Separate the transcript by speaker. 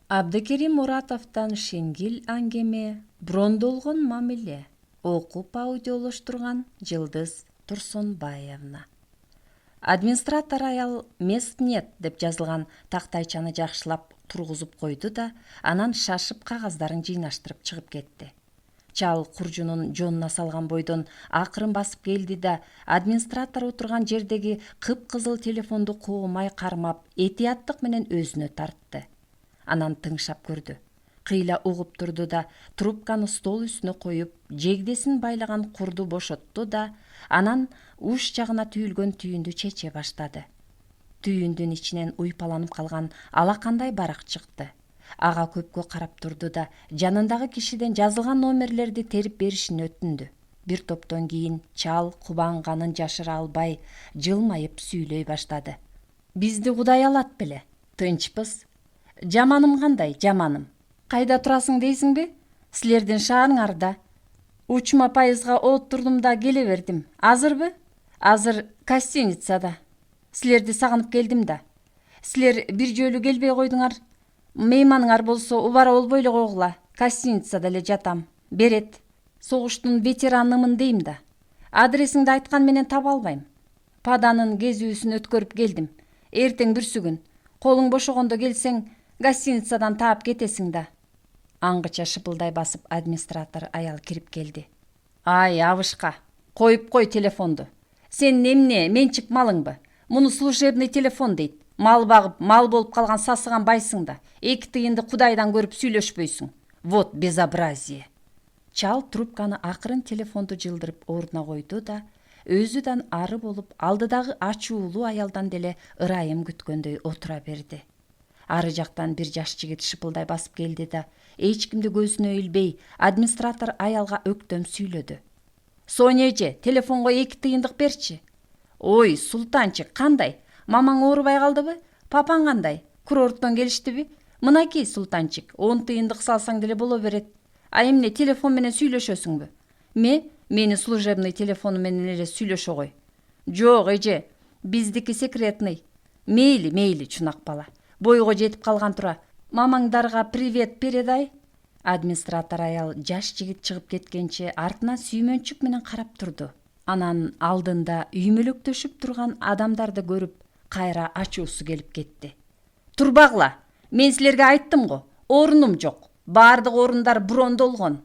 Speaker 1: Абдыкерим Муратовдон Шенгил аңгеме брондолгон мамиле окуп аудиолоштурган Жылдыз Турсунбаевна. Администратор аял «Мест нет» деп жазылган тактайчаны жакшылап тургузуп койду да, анан шашып кагаздарын жыйнаштырып чыгып кетти. Чал куржунун жонуна салган бойдон акырын басып келди да, администратор отурган жердеги кыпкызыл телефонду коомай кармап, этияттык менен өзүнө тартты. Анан тыңшап көрдү. Кыйла угуп турду да, трубканы стол үстүнө коюп, жегдесин байлаган курду бошотту да, анан уш жагына түйүлгөн түйүндү чече баштады. Түйүндүн ичинен уйпаланып калган алакандай барак чыкты. Ага көпкө карап турду да, жанындагы кишиден жазылган номерлерди терип беришин өтүндү. Бир топтон кийин чал кубанганын жашыра албай, жылмайып сүйлөй баштады. Бизди Кудай алат беле, тынчпыз. Жаманым кандай, жаманым? Кайда турасың дейсиңби? Силердин шаарыңарда. Учма поездга отурдум да келе бердим. Азырбы? Азыр гостиницада. Силерди сагынып келдим да. Силер бир жолу келбей койдуңар. Мейманыңар болсо убара болбой эле койгула. Гостиницада эле жатам. Берет. Согуштун ветеранымын дейм да. Адресиңди айткан менен таба албайм. Паданын кезүүсүн өткөрүп келдим. Эртең бүрсүгүн. Колуң бошогондо келсең, гостиницадан таап кетесиң да. Аңгыча шыпылдай басып администратор аял кирип келди. Ай, абышка, коюп кой телефонду. Сен эмне, менчик малыңбы? Муну служебный телефон дейт. Мал багып, мал болуп калган сасыган байсың да. Эки тыйынды Кудайдан көрүп сүйлөшпөйсүң. Вот безобразие. Чал трубканы акырын телефонду жылдырып ордуна койду да, өзүдан ары болуп, алдыдагы ачуулуу аялдан деле ырайым күткөндөй отура берди. Ары жактан бир жаш жигит шыпылдай басып келди да, эч кимди көзүнө илбей, администратор аялга өктөм сүйлөдү. Соня эже, телефонго 2 тыйындык берчи. Ой, Султанчык, кандай? Мамаң оорубай калдыбы? Папаң кандай? Курорттон келиштиби? Мынакей, Султанчык, 10 тыйындык салсаң деле боло берет. А эмне телефон менен сүйлөшөсүңбү? Мени служебный телефону менен эле сүйлөшө кой. Жок, эже, биздики секретный. Мейли, чунак бала. Бойго жетип калган тура. Мамаңдарга привет передай. Администратор аял жаш жигит чыгып кеткенче артына сүймөнчүк менен карап турду. Анан алдында үймөлөктөшүп турган адамдарды көрүп, кайра ачуусу келип кетти. Турбагыла, мен силерге айттым го, орунум жок. Бардык орундар брондолгон.